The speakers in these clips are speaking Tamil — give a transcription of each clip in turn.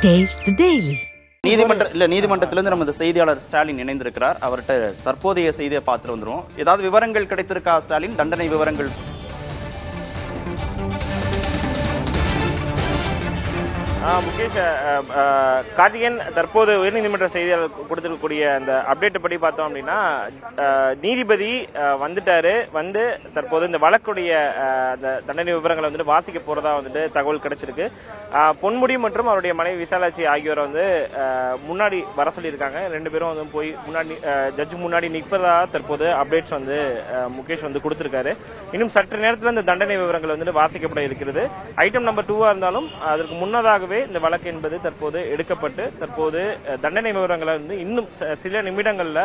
Taste the Daily. நீதிமன்றத்திலிருந்து நமது செய்தியாளர் ஸ்டாலின் இணைந்திருக்கிறார். அவர்கிட்ட தற்போதைய செய்தியை பார்த்துட்டு வந்துரும். ஏதாவது விவரங்கள் கிடைத்திருக்கா ஸ்டாலின்? தண்டனை விவரங்கள்? முகேஷ், கார்த்திகேயன் தற்போது உயர்நீதிமன்ற செய்தியாளர் கொடுத்திருக்கக்கூடிய அந்த அப்டேட் படி பார்த்தோம் அப்படின்னா, நீதிபதி வந்துட்டாரு. வந்து தற்போது இந்த வழக்குடைய அந்த தண்டனை விவரங்களை வந்துட்டு வாசிக்க போறதா வந்துட்டு தகவல் கிடைச்சிருக்கு. பொன்முடி மற்றும் அவருடைய மனைவி விசாலாட்சி ஆகியோரை வந்து முன்னாடி வர சொல்லியிருக்காங்க. ரெண்டு பேரும் வந்து போய் முன்னாடி ஜட்ஜு முன்னாடி நிற்பதா தற்போது அப்டேட்ஸ் வந்து முகேஷ் வந்து கொடுத்திருக்காரு. இன்னும் சற்று நேரத்தில் இந்த தண்டனை விவரங்கள் வந்துட்டு வாசிக்கப்பட இருக்கிறது. ஐட்டம் நம்பர் 2 இருந்தாலும் அதற்கு முன்னதாகவே இந்த வழக்கு என்பது தற்போது எடுக்கப்பட்டு தற்போது தண்டனை விவரங்களை வந்து இன்னும் சில நிமிடங்கள்ல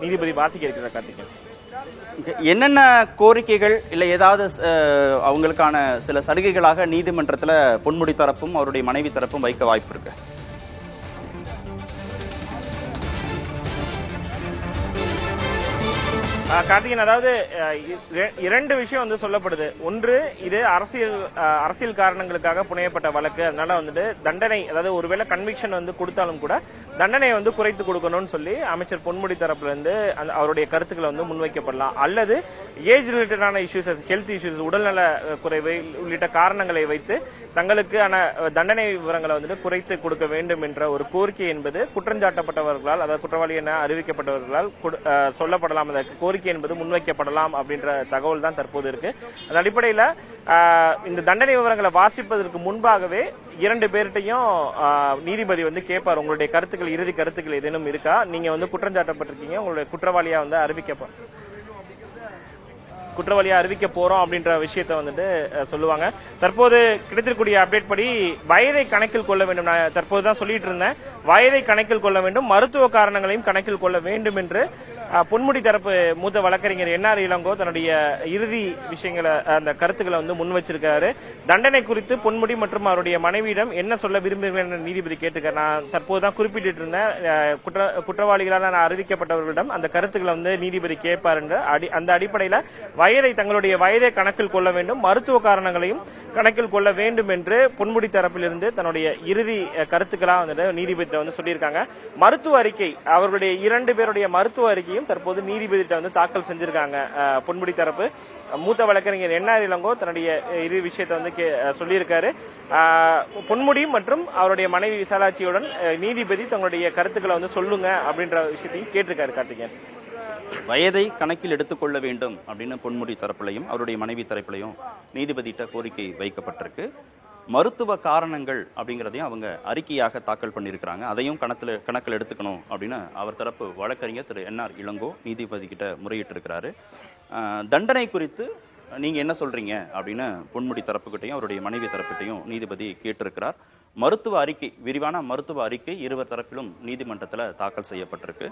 நீதிபதி வாசிக்க இருக்கிறார். கார்த்திகேயன், என்னென்ன கோரிக்கைகள் இல்லை ஏதாவது அவங்களுக்கான சில சலுகைகளாக நீதிமன்றத்தில் பொன்முடி தரப்பும் அவருடைய மனைவி தரப்பும் வைக்க வாய்ப்பு இருக்கு? கார்த்திகேயன், அதாவது இரண்டு விஷயம் வந்து சொல்லப்படுது. ஒன்று, இது அரசியல் காரணங்களுக்காக புனையப்பட்ட வழக்கு. அதனால வந்துட்டு தண்டனை, அதாவது ஒருவேளை கன்விக்ஷன் வந்து கொடுத்தாலும் கூட தண்டனையை வந்து குறைத்து கொடுக்கணும்னு சொல்லி அமைச்சர் பொன்முடி தரப்புல இருந்து அவருடைய கருத்துக்களை வந்து முன்வைக்கப்படலாம். அல்லது ஏஜ் ரிலேட்டடான இஷ்யூஸ், ஹெல்த் இஷ்யூஸ், உடல்நல குறைவை உள்ளிட்ட காரணங்களை வைத்து தங்களுக்கான தண்டனை விவரங்களை வந்துட்டு குறைத்து கொடுக்க வேண்டும் என்ற ஒரு கோரிக்கை என்பது குற்றஞ்சாட்டப்பட்டவர்களால், அதாவது குற்றவாளி என அறிவிக்கப்பட்டவர்களால் சொல்லப்படலாம். அந்த கோரிக்கை என்பது முன்வைக்கப்படலாம் அப்படின்ற தகவல் தான் தற்போது இருக்கு. அந்த அடிப்படையில் இந்த தண்டனை விவரங்களை வாசிப்பதற்கு முன்பாகவே இரண்டு பேர்கிட்டையும் நீதிபதி வந்து கேட்பார், உங்களுடைய கருத்துக்கள், இறுதி கருத்துக்கள் ஏதேனும் இருக்கா, நீங்க வந்து குற்றஞ்சாட்டப்பட்டிருக்கீங்க, உங்களுடைய குற்றவாளியா வந்து அறிவிக்க போறோம் அப்படின்ற விஷயத்த வந்துட்டு சொல்லுவாங்க. தற்போது கிடைத்திருக்கூடிய அப்டேட் படி வயதை கணக்கில் கொள்ள வேண்டும். நான் தற்போதுதான் சொல்லிட்டு இருந்தேன், வயதை கணக்கில் கொள்ள வேண்டும், மருத்துவ காரணங்களையும் கணக்கில் கொள்ள வேண்டும் என்று பொன்முடி தரப்பு மூத்த வழக்கறிஞர் என்ஆர் இளங்கோ தன்னுடைய இறுதி விஷயங்களை, அந்த கருத்துக்களை வந்து முன் வச்சிருக்காரு. தண்டனை குறித்து பொன்முடி மற்றும் அவருடைய மனைவியிடம் என்ன சொல்ல விரும்புகிறேன் நீதிபதி கேட்டுக்கார். நான் தற்போதுதான் குறிப்பிட்டு இருந்தேன், குற்றவாளிகளால் நான் அறிவிக்கப்பட்டவர்களிடம் அந்த கருத்துக்களை வந்து நீதிபதி கேட்பார் என்ற அந்த அடிப்படையில் தங்களுடைய வயதை கணக்கில் கொள்ள வேண்டும், மருத்துவ காரணங்களையும் கணக்கில் கொள்ள வேண்டும் என்று பொன்முடி தரப்பிலிருந்து தன்னுடைய இறுதி கருத்துக்களா வந்துட்டு நீதிபதி வந்து சொல்லியிருக்காங்க. மருத்துவ அறிக்கை, அவர்களுடைய இரண்டு பேருடைய மருத்துவ அறிக்கையும் தற்போது நீதிபதியிட்ட வந்து தாக்கல் செஞ்சிருக்காங்க. பொன்முடி தரப்பு மூத்த வழக்கறிஞர் என்ஆர் இளங்கோ தன்னுடைய இறுதி விஷயத்தை வந்து சொல்லியிருக்காரு. பொன்முடி மற்றும் அவருடைய மனைவி விசாலாட்சியுடன் நீதிபதி தங்களுடைய கருத்துக்களை வந்து சொல்லுங்க அப்படின்ற விஷயத்தையும் கேட்டிருக்காரு. கார்த்திகேயன், வயதை கணக்கில் எடுத்துக்கொள்ள வேண்டும் அப்படின்னு பொன்முடி தரப்புலையும் அவருடைய மனைவி தரப்புலையும் நீதிபதியிட்ட கோரிக்கை வைக்கப்பட்டிருக்கு. மருத்துவ காரணங்கள் அப்படிங்கிறதையும் அவங்க அறிக்கையாக தாக்கல் பண்ணியிருக்கிறாங்க. அதையும் கணக்கில் எடுத்துக்கணும் அப்படின்னு அவர் தரப்பு வழக்கறிஞர் திரு என்ஆர் இளங்கோ நீதிபதி கிட்ட முறையிட்டு இருக்கிறாரு. தண்டனை குறித்து நீங்க என்ன சொல்றீங்க அப்படின்னு பொன்முடி தரப்புகிட்டையும் அவருடைய மனைவி தரப்புகிட்டையும் நீதிபதி கேட்டிருக்கிறார். மருத்துவ அறிக்கை, விரிவான மருத்துவ அறிக்கை இருவர் தரப்பிலும் நீதிமன்றத்தில் தாக்கல் செய்யப்பட்டிருக்கு.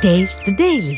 Taste the Daily.